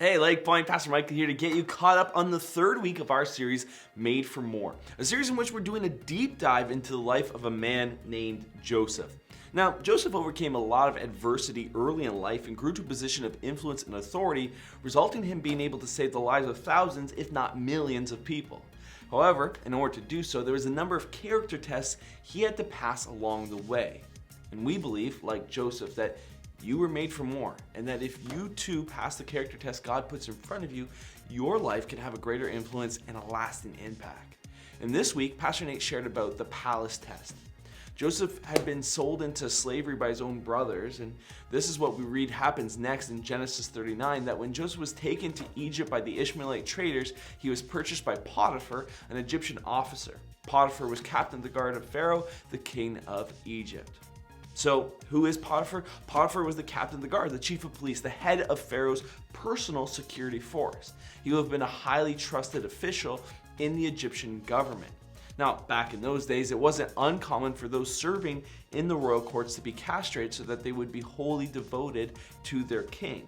Hey, Lake Point, Pastor Michael here to get you caught up on the third week of our series, Made for More, a series in which we're doing a deep dive into the life of a man named Joseph. Now, Joseph overcame a lot of adversity early in life and grew to a position of influence and authority, resulting in him being able to save the lives of thousands, if not millions of people. However, in order to do so, there was a number of character tests he had to pass along the way. And we believe, like Joseph, that you were made for more, and that if you too pass the character test God puts in front of you, your life can have a greater influence and a lasting impact. And this week, Pastor Nate shared about the palace test. Joseph had been sold into slavery by his own brothers, and this is what we read happens next in Genesis 39, that when Joseph was taken to Egypt by the Ishmaelite traders, he was purchased by Potiphar, an Egyptian officer. Potiphar was captain of the guard of Pharaoh, the king of Egypt. So, who is Potiphar? Potiphar was the captain of the guard, the chief of police, the head of Pharaoh's personal security force. He would have been a highly trusted official in the Egyptian government. Now, back in those days, it wasn't uncommon for those serving in the royal courts to be castrated so that they would be wholly devoted to their king.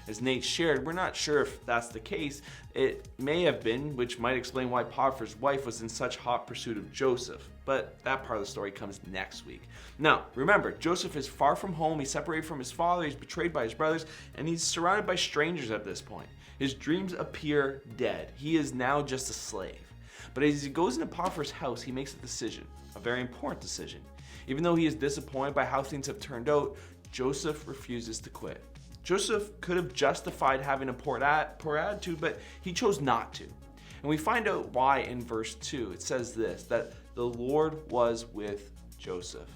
As Nate shared, we're not sure if that's the case. It may have been, which might explain why Potiphar's wife was in such hot pursuit of Joseph. But that part of the story comes next week. Now, remember, Joseph is far from home. He's separated from his father. He's betrayed by his brothers, and he's surrounded by strangers at this point. His dreams appear dead. He is now just a slave. But as he goes into Potiphar's house, he makes a decision, a very important decision. Even though he is disappointed by how things have turned out, Joseph refuses to quit. Joseph could have justified having a poor attitude, but he chose not to. And we find out why in verse 2. It says this, that the Lord was with Joseph.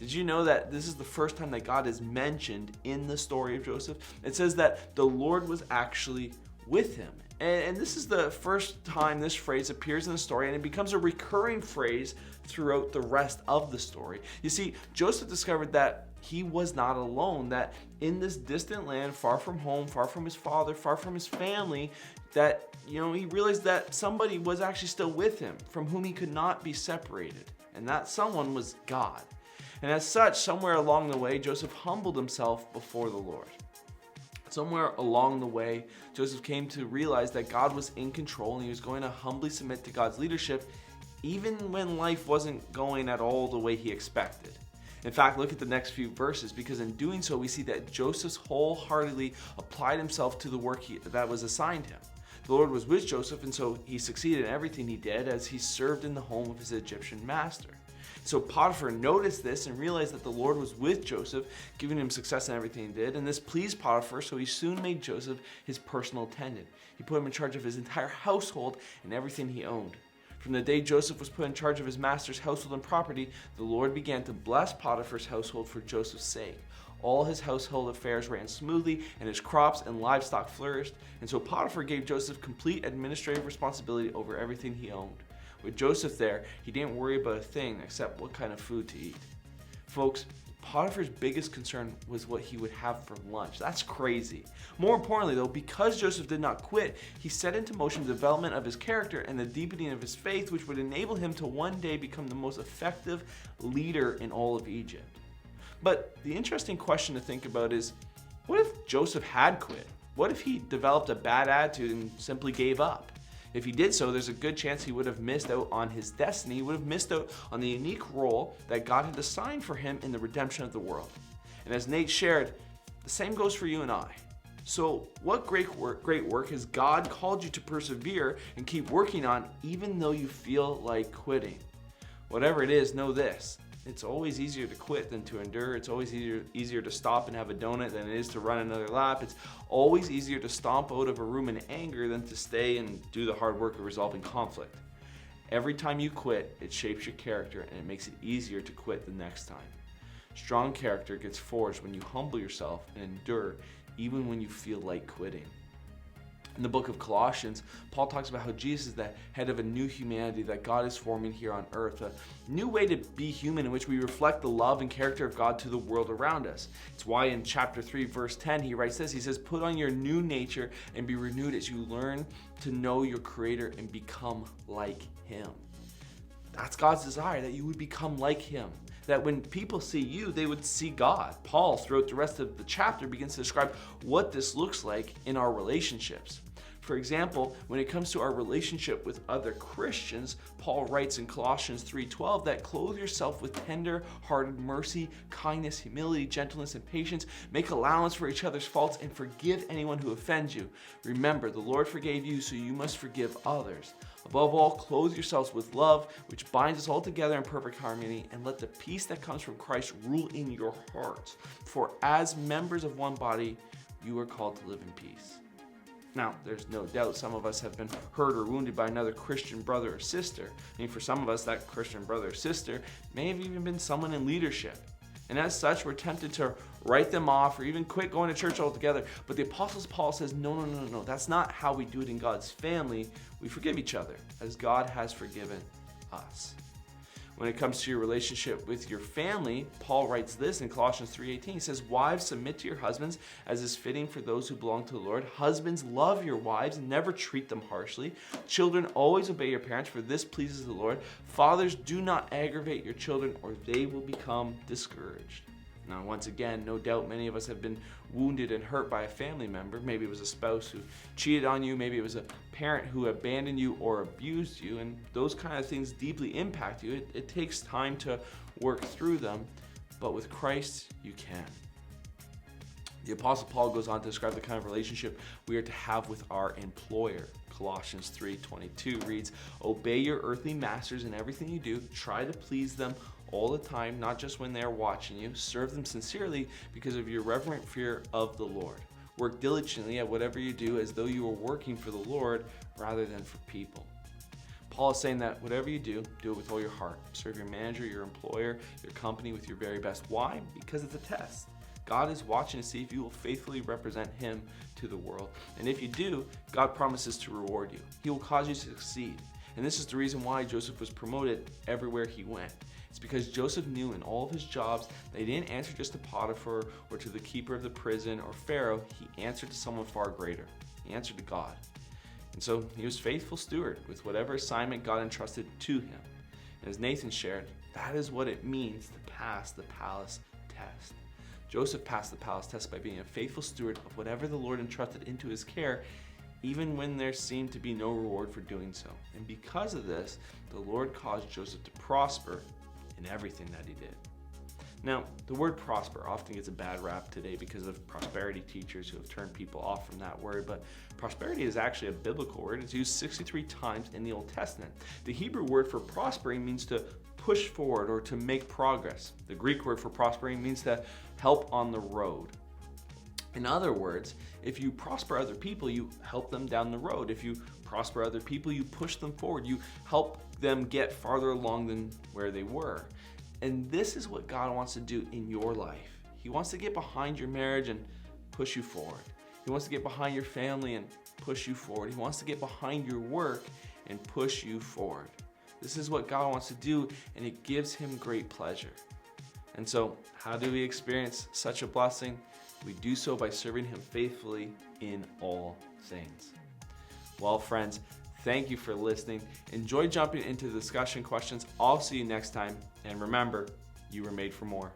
Did you know that this is the first time that God is mentioned in the story of Joseph? It says that the Lord was actually with him. And this is the first time this phrase appears in the story, and it becomes a recurring phrase throughout the rest of the story. You see, Joseph discovered that he was not alone, that in this distant land, far from home, far from his father, far from his family, that, he realized that somebody was actually still with him, from whom he could not be separated. And that someone was God. And as such, somewhere along the way, Joseph humbled himself before the Lord. Somewhere along the way, Joseph came to realize that God was in control and he was going to humbly submit to God's leadership, even when life wasn't going at all the way he expected. In fact, look at the next few verses, because in doing so, we see that Joseph wholeheartedly applied himself to the work that was assigned him. The Lord was with Joseph, and so he succeeded in everything he did as he served in the home of his Egyptian master. So Potiphar noticed this and realized that the Lord was with Joseph, giving him success in everything he did. And this pleased Potiphar, so he soon made Joseph his personal attendant. He put him in charge of his entire household and everything he owned. From the day Joseph was put in charge of his master's household and property, the Lord began to bless Potiphar's household for Joseph's sake. All his household affairs ran smoothly, and his crops and livestock flourished. And so Potiphar gave Joseph complete administrative responsibility over everything he owned. With Joseph there, he didn't worry about a thing except what kind of food to eat. Folks, Potiphar's biggest concern was what he would have for lunch. That's crazy. More importantly though, because Joseph did not quit, he set into motion the development of his character and the deepening of his faith, which would enable him to one day become the most effective leader in all of Egypt. But the interesting question to think about is, what if Joseph had quit? What if he developed a bad attitude and simply gave up? If he did so, there's a good chance he would have missed out on his destiny. He would have missed out on the unique role that God had assigned for him in the redemption of the world. And as Nate shared, the same goes for you and I. So what great work has God called you to persevere and keep working on, even though you feel like quitting? Whatever it is, know this. It's always easier to quit than to endure. It's always easier to stop and have a donut than it is to run another lap. It's always easier to stomp out of a room in anger than to stay and do the hard work of resolving conflict. Every time you quit, it shapes your character and it makes it easier to quit the next time. Strong character gets forged when you humble yourself and endure even when you feel like quitting. In the book of Colossians, Paul talks about how Jesus is the head of a new humanity that God is forming here on earth, a new way to be human in which we reflect the love and character of God to the world around us. It's why in chapter 3, verse 10, he writes this. He says, "Put on your new nature and be renewed as you learn to know your Creator and become like Him." That's God's desire, that you would become like Him. that when people see you, they would see God. Paul, throughout the rest of the chapter, begins to describe what this looks like in our relationships. For example, when it comes to our relationship with other Christians, Paul writes in Colossians 3:12 that clothe yourself with tender-hearted mercy, kindness, humility, gentleness, and patience. Make allowance for each other's faults and forgive anyone who offends you. Remember, the Lord forgave you, so you must forgive others. Above all, clothe yourselves with love, which binds us all together in perfect harmony, and let the peace that comes from Christ rule in your hearts. For as members of one body, you are called to live in peace. Now, there's no doubt some of us have been hurt or wounded by another Christian brother or sister. I mean, for some of us, that Christian brother or sister may have even been someone in leadership. And as such, we're tempted to write them off or even quit going to church altogether. But the Apostle Paul says, no. That's not how we do it in God's family. We forgive each other as God has forgiven us. When it comes to your relationship with your family, Paul writes this in Colossians 3:18. He says, wives, submit to your husbands as is fitting for those who belong to the Lord. Husbands, love your wives, never treat them harshly. Children, always obey your parents, for this pleases the Lord. Fathers, do not aggravate your children, or they will become discouraged. Now, once again, no doubt many of us have been wounded and hurt by a family member. Maybe it was a spouse who cheated on you. Maybe it was a parent who abandoned you or abused you. And those kind of things deeply impact you. It takes time to work through them, but with Christ, you can. The Apostle Paul goes on to describe the kind of relationship we are to have with our employer. Colossians 3:22 reads, obey your earthly masters in everything you do. Try to please them all the time, not just when they're watching you. Serve them sincerely because of your reverent fear of the Lord. Work diligently at whatever you do as though you were working for the Lord rather than for people. Paul is saying that whatever you do, do it with all your heart. Serve your manager, your employer, your company with your very best. Why? Because it's a test. God is watching to see if you will faithfully represent Him to the world. And if you do, God promises to reward you. He will cause you to succeed. And this is the reason why Joseph was promoted everywhere he went. It's because Joseph knew in all of his jobs that he didn't answer just to Potiphar or to the keeper of the prison or Pharaoh. He answered to someone far greater. He answered to God. And so he was faithful steward with whatever assignment God entrusted to him. And as Nathan shared, that is what it means to pass the palace test. Joseph passed the palace test by being a faithful steward of whatever the Lord entrusted into his care, even when there seemed to be no reward for doing so. And because of this, the Lord caused Joseph to prosper in everything that he did. Now, the word prosper often gets a bad rap today because of prosperity teachers who have turned people off from that word, but prosperity is actually a biblical word. It's used 63 times in the Old Testament. The Hebrew word for prospering means to push forward or to make progress. The Greek word for prospering means to help on the road. In other words, if you prosper other people, you help them down the road. If you prosper other people, you push them forward. You help them get farther along than where they were. And this is what God wants to do in your life. He wants to get behind your marriage and push you forward. He wants to get behind your family and push you forward. He wants to get behind your work and push you forward. This is what God wants to do, and it gives Him great pleasure. And so, how do we experience such a blessing? We do so by serving Him faithfully in all things. Well, friends, thank you for listening. Enjoy jumping into the discussion questions. I'll see you next time. And remember, you were made for more.